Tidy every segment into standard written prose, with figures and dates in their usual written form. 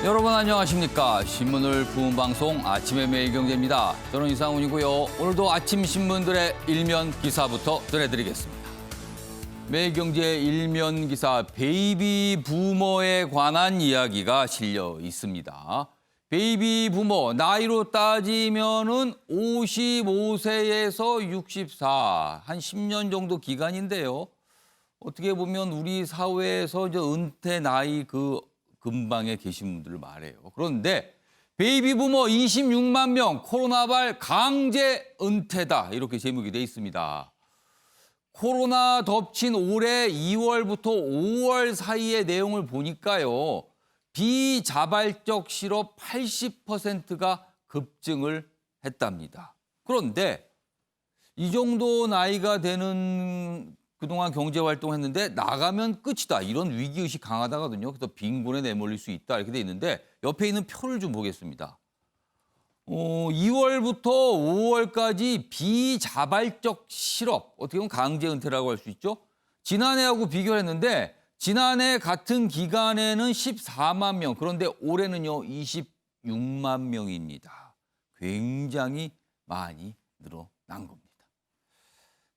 여러분 안녕하십니까. 신문을 푸는 방송 아침의 매일경제입니다. 저는 이상훈이고요. 오늘도 아침 신문들의 일면 기사부터 전해드리겠습니다. 매일경제 일면 기사 베이비 부머에 관한 이야기가 실려 있습니다. 베이비 부머 나이로 따지면은 55세에서 64, 한 10년 정도 기간인데요. 어떻게 보면 우리 사회에서 이제 은퇴 나이 근방에 계신 분들을 말해요. 그런데 베이비 부머 26만 명 코로나발 강제 은퇴다 이렇게 제목이 돼 있습니다. 코로나 덮친 올해 2월부터 5월 사이의 내용을 보니까요. 비자발적 실업 80%가 급증을 했답니다. 그런데 이 정도 나이가 되는 그동안 경제활동했는데 나가면 끝이다. 이런 위기의식 강하다거든요. 그래서 빈곤에 내몰릴 수 있다. 이렇게 돼 있는데 옆에 있는 표를 좀 보겠습니다. 2월부터 5월까지 비자발적 실업, 어떻게 보면 강제 은퇴라고 할 수 있죠. 지난해하고 비교를 했는데 지난해 같은 기간에는 14만 명, 그런데 올해는요 26만 명입니다. 굉장히 많이 늘어난 겁니다.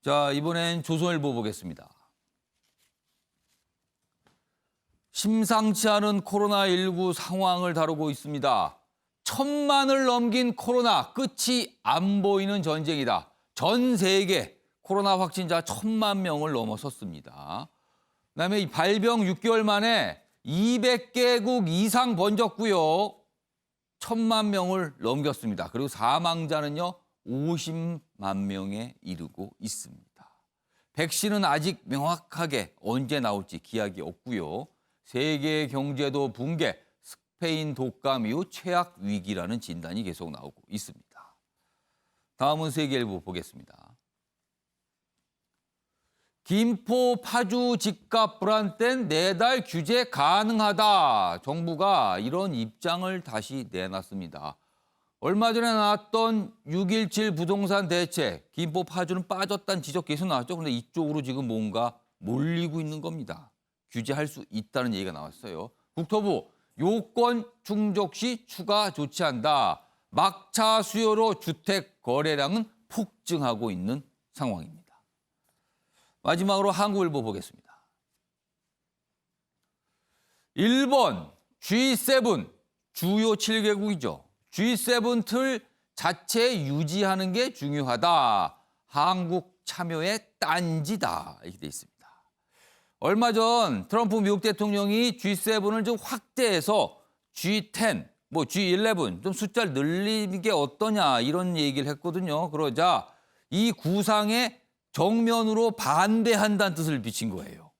자, 이번엔 조선일보 보겠습니다. 심상치 않은 코로나19 상황을 다루고 있습니다. 1,000만을 넘긴 코로나, 끝이 안 보이는 전쟁이다. 전 세계 코로나 확진자 1,000만 명을 넘어섰습니다. 그다음에 이 발병 6개월 만에 200개국 이상 번졌고요. 1,000만 명을 넘겼습니다. 그리고 사망자는요. 50만 명에 이르고 있습니다. 백신은 아직 명확하게 언제 나올지 기약이 없고요. 세계 경제도 붕괴, 스페인 독감 이후 최악 위기라는 진단이 계속 나오고 있습니다. 다음은 세계일보 보겠습니다. 김포 파주 집값 불안된 내달 규제 가능하다. 정부가 이런 입장을 다시 내놨습니다. 얼마 전에 나왔던 6.17 부동산 대책, 김포 파주는 빠졌다는 지적 계속 나왔죠. 그런데 이쪽으로 지금 뭔가 몰리고 있는 겁니다. 규제할 수 있다는 얘기가 나왔어요. 국토부, 요건 충족 시 추가 조치한다. 막차 수요로 주택 거래량은 폭증하고 있는 상황입니다. 마지막으로 한국일보 보겠습니다. 일본 G7, 주요 7개국이죠. G7 틀 자체 유지하는 게 중요하다. 한국 참여의 딴지다. 이렇게 돼 있습니다. 얼마 전 트럼프 미국 대통령이 G7을 좀 확대해서 G10, G11 좀 숫자를 늘리는 게 어떠냐 이런 얘기를 했거든요. 그러자 이 구상에 정면으로 반대한다는 뜻을 비친 거예요.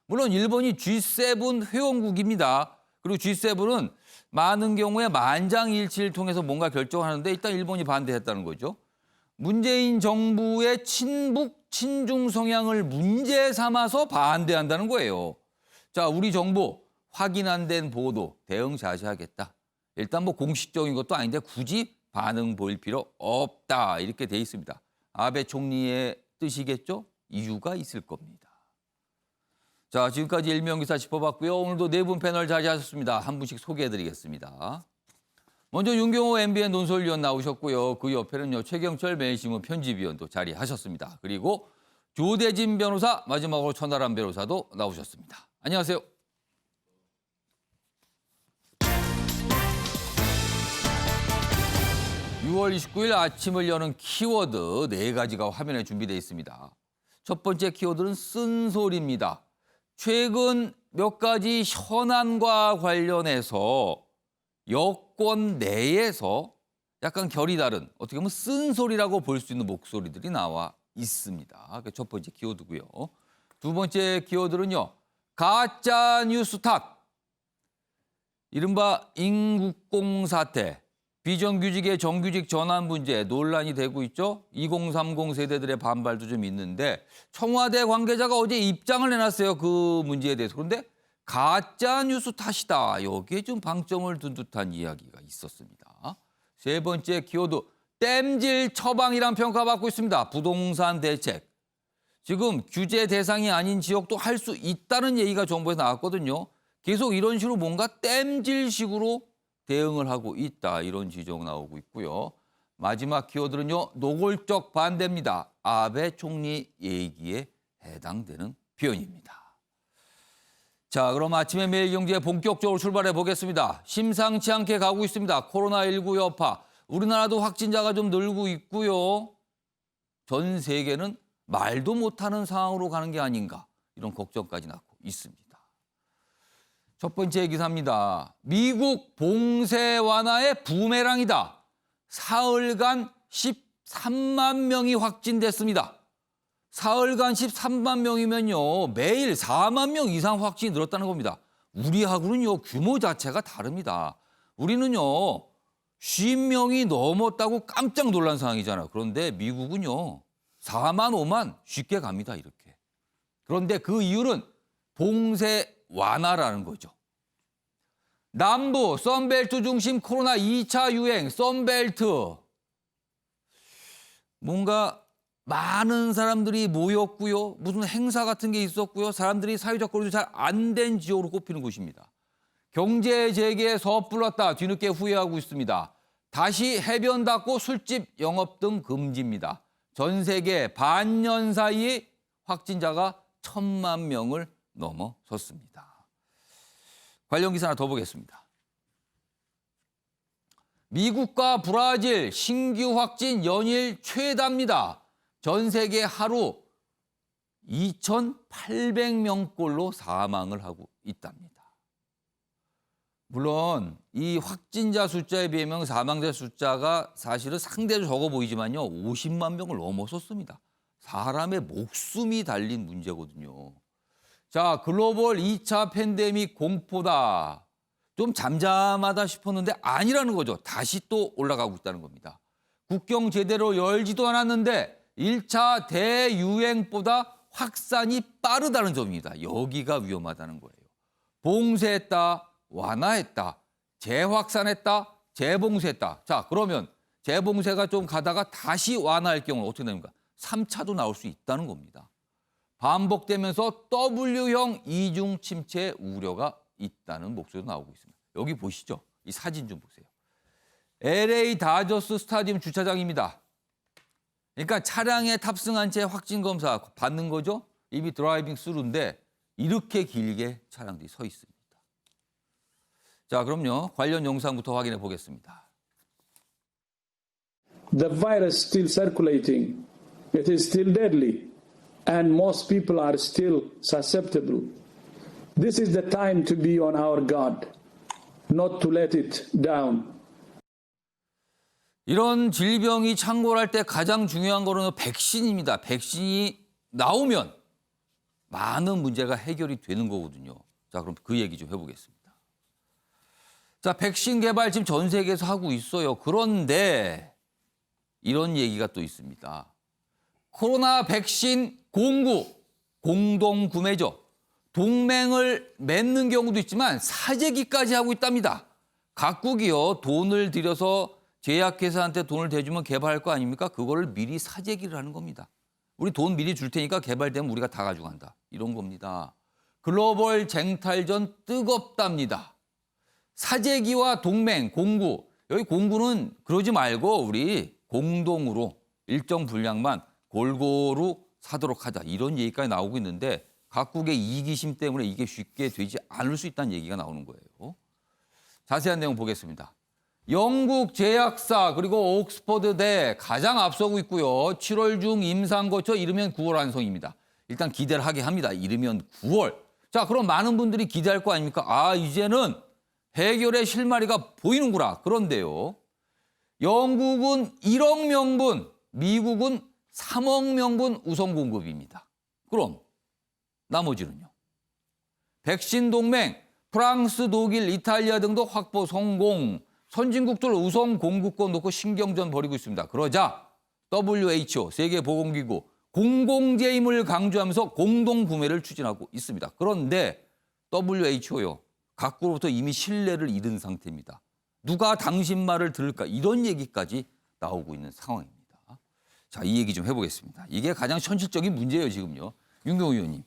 물론 일본이 G7 회원국입니다. 그리고 G7은 많은 경우에 만장일치를 통해서 뭔가 결정하는데 일단 일본이 반대했다는 거죠. 문재인 정부의 친북, 친중 성향을 문제 삼아서 반대한다는 거예요. 자, 우리 정부 확인 안 된 보도 대응 자제하겠다. 일단 공식적인 것도 아닌데 굳이 반응 보일 필요 없다. 이렇게 돼 있습니다. 아베 총리의 뜻이겠죠? 이유가 있을 겁니다. 자, 지금까지 일면기사 짚어봤고요. 오늘도 네 분 패널 자리하셨습니다. 한 분씩 소개해드리겠습니다. 먼저 윤경호 MBN 논설위원 나오셨고요. 그 옆에는요 최경철 매일신문 편집위원도 자리하셨습니다. 그리고 조대진 변호사, 마지막으로 천하람 변호사도 나오셨습니다. 안녕하세요. (6월 29일) 아침을 여는 키워드 4가지가 화면에 준비되어 있습니다. 첫 번째 키워드는 쓴소리입니다. 최근 몇 가지 현안과 관련해서 여권 내에서 약간 결이 다른, 어떻게 보면 쓴소리라고 볼 수 있는 목소리들이 나와 있습니다. 첫 번째 키워드고요. 두 번째 키워드는요. 가짜 뉴스 탓. 이른바 인국공 사태. 비정규직의 정규직 전환 문제 논란이 되고 있죠. 2030 세대들의 반발도 좀 있는데 청와대 관계자가 어제 입장을 내놨어요. 그 문제에 대해서. 그런데 가짜 뉴스 탓이다. 여기에 좀 방점을 둔 듯한 이야기가 있었습니다. 세 번째 키워드, 땜질 처방이란 평가받고 있습니다. 부동산 대책. 지금 규제 대상이 아닌 지역도 할 수 있다는 얘기가 정부에서 나왔거든요. 계속 이런 식으로 뭔가 땜질식으로 대응을 하고 있다. 이런 지적 나오고 있고요. 마지막 키워드는요. 노골적 반대입니다. 아베 총리 얘기에 해당되는 표현입니다. 자, 그럼 아침에 매일경제 본격적으로 출발해 보겠습니다. 심상치 않게 가고 있습니다. 코로나19 여파. 우리나라도 확진자가 좀 늘고 있고요. 전 세계는 말도 못하는 상황으로 가는 게 아닌가. 이런 걱정까지 낳고 있습니다. 첫 번째 기사입니다. 미국 봉쇄 완화의 부메랑이다. 사흘간 13만 명이 확진됐습니다. 사흘간 13만 명이면요. 매일 4만 명 이상 확진이 늘었다는 겁니다. 우리하고는요. 규모 자체가 다릅니다. 우리는요. 50명이 넘었다고 깜짝 놀란 상황이잖아요. 그런데 미국은요. 4만 5만 쉽게 갑니다. 이렇게. 그런데 그 이유는 봉쇄 완화라는 거죠. 남부 선벨트 중심 코로나 2차 유행 선벨트. 뭔가 많은 사람들이 모였고요. 무슨 행사 같은 게 있었고요. 사람들이 사회적 거리도 잘 안 된 지역으로 꼽히는 곳입니다. 경제 재개에 섣불렀다. 뒤늦게 후회하고 있습니다. 다시 해변 닫고 술집 영업 등 금지입니다. 전 세계 반년 사이에 확진자가 1,000만 명을 넘어섰습니다. 관련 기사 하나 더 보겠습니다. 미국과 브라질 신규 확진 연일 최다입니다. 전 세계 하루 2,800명꼴로 사망을 하고 있답니다. 물론 이 확진자 숫자에 비하면 사망자 숫자가 사실은 상대적으로 적어 보이지만요. 50만 명을 넘어섰습니다. 사람의 목숨이 달린 문제거든요. 자, 글로벌 2차 팬데믹 공포다. 좀 잠잠하다 싶었는데 아니라는 거죠. 다시 또 올라가고 있다는 겁니다. 국경 제대로 열지도 않았는데 1차 대유행보다 확산이 빠르다는 점입니다. 여기가 위험하다는 거예요. 봉쇄했다, 완화했다, 재확산했다, 재봉쇄했다. 자, 그러면 재봉쇄가 좀 가다가 다시 완화할 경우는 어떻게 됩니까? 3차도 나올 수 있다는 겁니다. 반복되면서 W형 이중 침체 우려가 있다는 목소리도 나오고 있습니다. 여기 보시죠. 이 사진 좀 보세요. LA 다저스 스타디움 주차장입니다. 그러니까 차량에 탑승한 채 확진 검사 받는 거죠. 이미 드라이빙 스루인데 이렇게 길게 차량들이 서 있습니다. 자, 그럼요. 관련 영상부터 확인해 보겠습니다. The virus still circulating. It is still deadly. And most people are still susceptible. This is the time to be on our guard, not to let it down. 이런 질병이 창궐할 때 가장 중요한 거는 백신입니다. 백신이 나오면 많은 문제가 해결이 되는 거거든요. 자, 그럼 그 얘기 좀 해보겠습니다. 자, 백신 개발 지금 전 세계에서 하고 있어요. 그런데 이런 얘기가 또 있습니다. 코로나 백신 공구, 공동 구매죠. 동맹을 맺는 경우도 있지만 사재기까지 하고 있답니다. 각국이요, 돈을 들여서 제약회사한테 돈을 대주면 개발할 거 아닙니까? 그거를 미리 사재기를 하는 겁니다. 우리 돈 미리 줄 테니까 개발되면 우리가 다 가져간다. 이런 겁니다. 글로벌 쟁탈전 뜨겁답니다. 사재기와 동맹, 공구. 여기 공구는 그러지 말고 우리 공동으로 일정 분량만 골고루 사도록 하자. 이런 얘기까지 나오고 있는데 각국의 이기심 때문에 이게 쉽게 되지 않을 수 있다는 얘기가 나오는 거예요. 자세한 내용 보겠습니다. 영국 제약사 그리고 옥스퍼드대 가장 앞서고 있고요. 7월 중 임상 거쳐 이르면 9월 완성입니다. 일단 기대를 하게 합니다. 이르면 9월. 자, 그럼 많은 분들이 기대할 거 아닙니까? 아, 이제는 해결의 실마리가 보이는구나. 그런데요. 영국은 1억 명분, 미국은 3억 명분 우선 공급입니다. 그럼 나머지는요. 백신 동맹, 프랑스, 독일, 이탈리아 등도 확보 성공. 선진국들 우선 공급권 놓고 신경전 벌이고 있습니다. 그러자 WHO, 세계보건기구, 공공재임을 강조하면서 공동구매를 추진하고 있습니다. 그런데 WHO요. 각국으로부터 이미 신뢰를 잃은 상태입니다. 누가 당신 말을 들을까? 이런 얘기까지 나오고 있는 상황입니다. 자, 이 얘기 좀 해보겠습니다. 이게 가장 현실적인 문제예요, 지금요. 윤경호 의원님.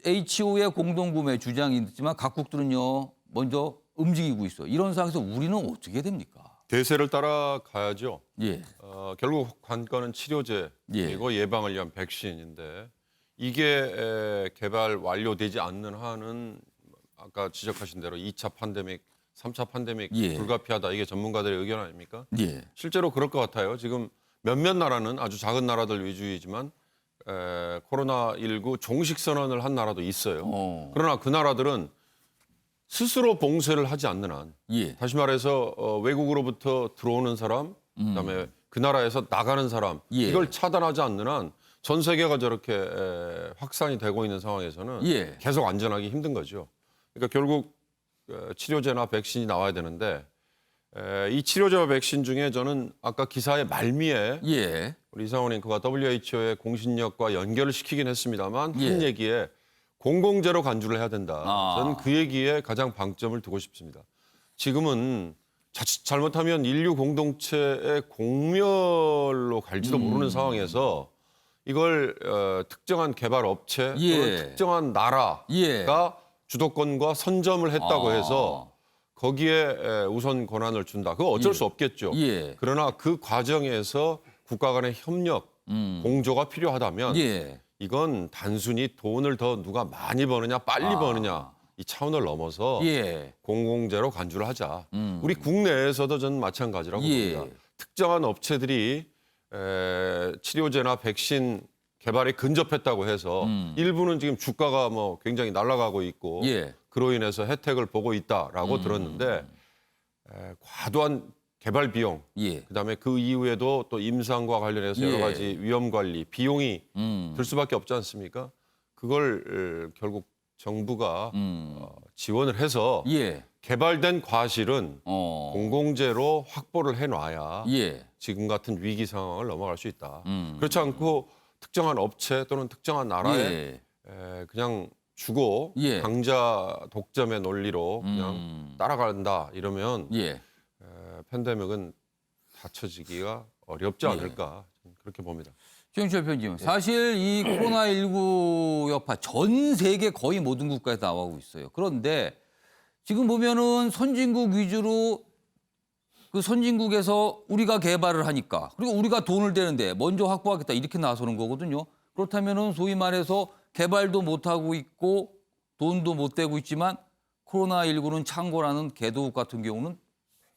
WHO의 공동구매 주장이 있지만 각국들은요 먼저 움직이고 있어. 이런 상황에서 우리는 어떻게 됩니까? 대세를 따라가야죠. 예, 결국 관건은 치료제 예. 그리고 예방을 위한 백신인데 이게 개발 완료되지 않는 한은 아까 지적하신 대로 2차 팬데믹, 3차 팬데믹 예. 불가피하다. 이게 전문가들의 의견 아닙니까? 예, 실제로 그럴 것 같아요. 지금 몇몇 나라는 아주 작은 나라들 위주이지만 코로나19 종식 선언을 한 나라도 있어요. 그러나 그 나라들은 스스로 봉쇄를 하지 않는 한, 예, 다시 말해서 외국으로부터 들어오는 사람, 그다음에 그 나라에서 나가는 사람, 예. 이걸 차단하지 않는 한 전 세계가 저렇게 확산이 되고 있는 상황에서는 예. 계속 안전하기 힘든 거죠. 그러니까 결국 치료제나 백신이 나와야 되는데 이 치료제와 백신 중에 저는 아까 기사의 말미에 예, 우리 이상원 앵커가 WHO의 공신력과 연결을 시키긴 했습니다만 예. 한 얘기에 공공재로 간주를 해야 된다. 아. 저는 그 얘기에 가장 방점을 두고 싶습니다. 지금은 자칫 잘못하면 인류 공동체의 공멸로 갈지도 모르는 상황에서 이걸 특정한 개발 업체 예. 또는 특정한 나라가 예. 주도권과 선점을 했다고 해서 거기에 우선 권한을 준다. 그거 어쩔 수 없겠죠. 예. 그러나 그 과정에서 국가 간의 협력, 공조가 필요하다면 예. 이건 단순히 돈을 더 누가 많이 버느냐 빨리 버느냐 이 차원을 넘어서 예. 공공재로 간주를 하자. 우리 국내에서도 저는 마찬가지라고 예. 봅니다. 특정한 업체들이 치료제나 백신 개발에 근접했다고 해서 일부는 지금 주가가 뭐 굉장히 날아가고 있고 예. 그로 인해서 혜택을 보고 있다라고 들었는데 과도한 개발 비용, 예. 그다음에 그 이후에도 또 임상과 관련해서 예. 여러 가지 위험 관리 비용이 들 수밖에 없지 않습니까? 그걸 결국 정부가 지원을 해서 예. 개발된 과실은 공공재로 확보를 해놔야 예. 지금 같은 위기 상황을 넘어갈 수 있다. 그렇지 않고 특정한 업체 또는 특정한 나라에 예. 그냥 주고 예. 강자 독점의 논리로 그냥 따라간다 이러면 예. 팬데믹은 닫혀지기가 어렵지 않을까 저는 그렇게 봅니다. 최영철 편집은 사실 이 코로나19 여파 전 세계 거의 모든 국가에서 나오고 있어요. 그런데 지금 보면은 선진국 위주로 그 선진국에서 우리가 개발을 하니까 그리고 우리가 돈을 대는데 먼저 확보하겠다 이렇게 나서는 거거든요. 그렇다면은 소위 말해서 개발도 못 하고 있고 돈도 못 대고 있지만 코로나19는 창궐하는 개도국 같은 경우는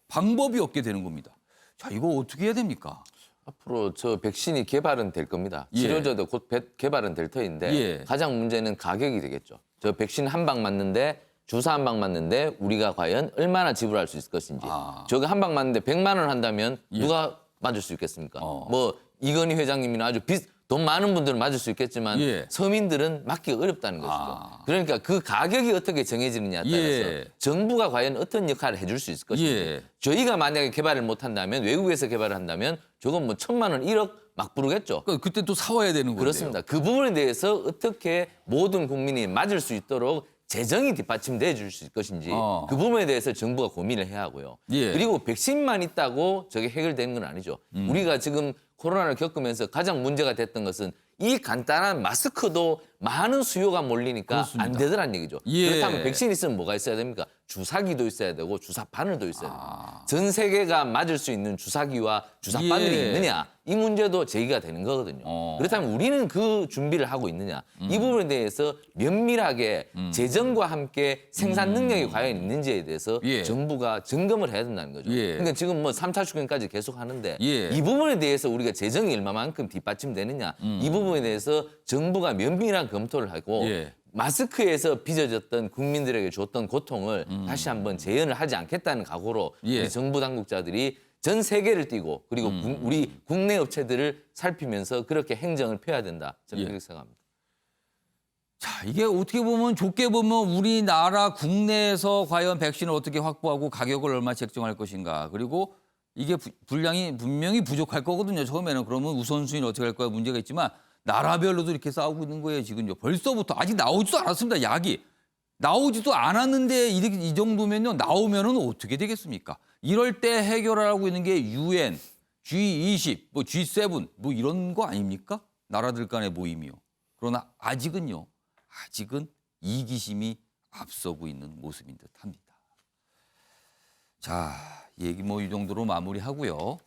방법이 없게 되는 겁니다. 자, 이거 어떻게 해야 됩니까? 앞으로 저 백신이 개발은 될 겁니다. 예. 치료제도 곧 개발은 될 터인데 예. 가장 문제는 가격이 되겠죠. 저 백신 한 방 맞는데 주사 한 방 맞는데 우리가 과연 얼마나 지불할 수 있을 것인지. 저거 한 방 맞는데 100만 원 한다면 누가 맞을 수 있겠습니까? 뭐 이건희 회장님이나 아주 돈 많은 분들은 맞을 수 있겠지만 예. 서민들은 맞기가 어렵다는 것이죠. 그러니까 그 가격이 어떻게 정해지느냐에 따라서 예. 정부가 과연 어떤 역할을 해줄 수 있을 것인지. 예. 저희가 만약에 개발을 못한다면 외국에서 개발을 한다면 저건 뭐 1,000만 원, 1억 막 부르겠죠. 그때 또 사와야 되는 거예요. 그렇습니다. 그 부분에 대해서 어떻게 모든 국민이 맞을 수 있도록 재정이 뒷받침돼 줄 수 있을 것인지 그 부분에 대해서 정부가 고민을 해야 하고요. 예. 그리고 백신만 있다고 저게 해결되는 건 아니죠. 우리가 지금 코로나를 겪으면서 가장 문제가 됐던 것은 이 간단한 마스크도 많은 수요가 몰리니까 그렇습니다. 안 되더란 얘기죠. 예. 그렇다면 백신 있으면 뭐가 있어야 됩니까? 주사기도 있어야 되고 주사 바늘도 있어야 됩니다. 전 세계가 맞을 수 있는 주사기와 주사 예. 바늘이 있느냐 이 문제도 제기가 되는 거거든요. 그렇다면 우리는 그 준비를 하고 있느냐 이 부분에 대해서 면밀하게 재정과 함께 생산 능력이 과연 있는지에 대해서 예. 정부가 점검을 해야 된다는 거죠. 예. 그러니까 지금 뭐 3차 추경까지 계속 하는데 예. 이 부분에 대해서 우리가 재정이 얼마만큼 뒷받침되느냐 이 부분에 대해서 정부가 면밀한 검토를 하고 예. 마스크에서 빚어졌던 국민들에게 줬던 고통을 다시 한번 재현을 하지 않겠다는 각오로 예. 우리 정부 당국자들이 전 세계를 뛰고 그리고 우리 국내 업체들을 살피면서 그렇게 행정을 펴야 된다. 저는 예. 그렇게 생각합니다. 자, 이게 어떻게 보면 좋게 보면 우리나라 국내에서 과연 백신을 어떻게 확보하고 가격을 얼마 책정할 것인가. 그리고 이게 분량이 분명히 부족할 거거든요. 처음에는 그러면 우선순위는 어떻게 할 거야 문제가 있지만 나라별로도 이렇게 싸우고 있는 거예요. 지금요. 벌써부터 아직 나오지도 않았습니다. 약이. 나오지도 않았는데 이 정도면요. 나오면은 어떻게 되겠습니까? 이럴 때 해결하고 있는 게 UN, G20, 뭐 G7 뭐 이런 거 아닙니까? 나라들 간의 모임이요. 그러나 아직은요. 아직은 이기심이 앞서고 있는 모습인 듯합니다. 자, 얘기 뭐 이 정도로 마무리하고요.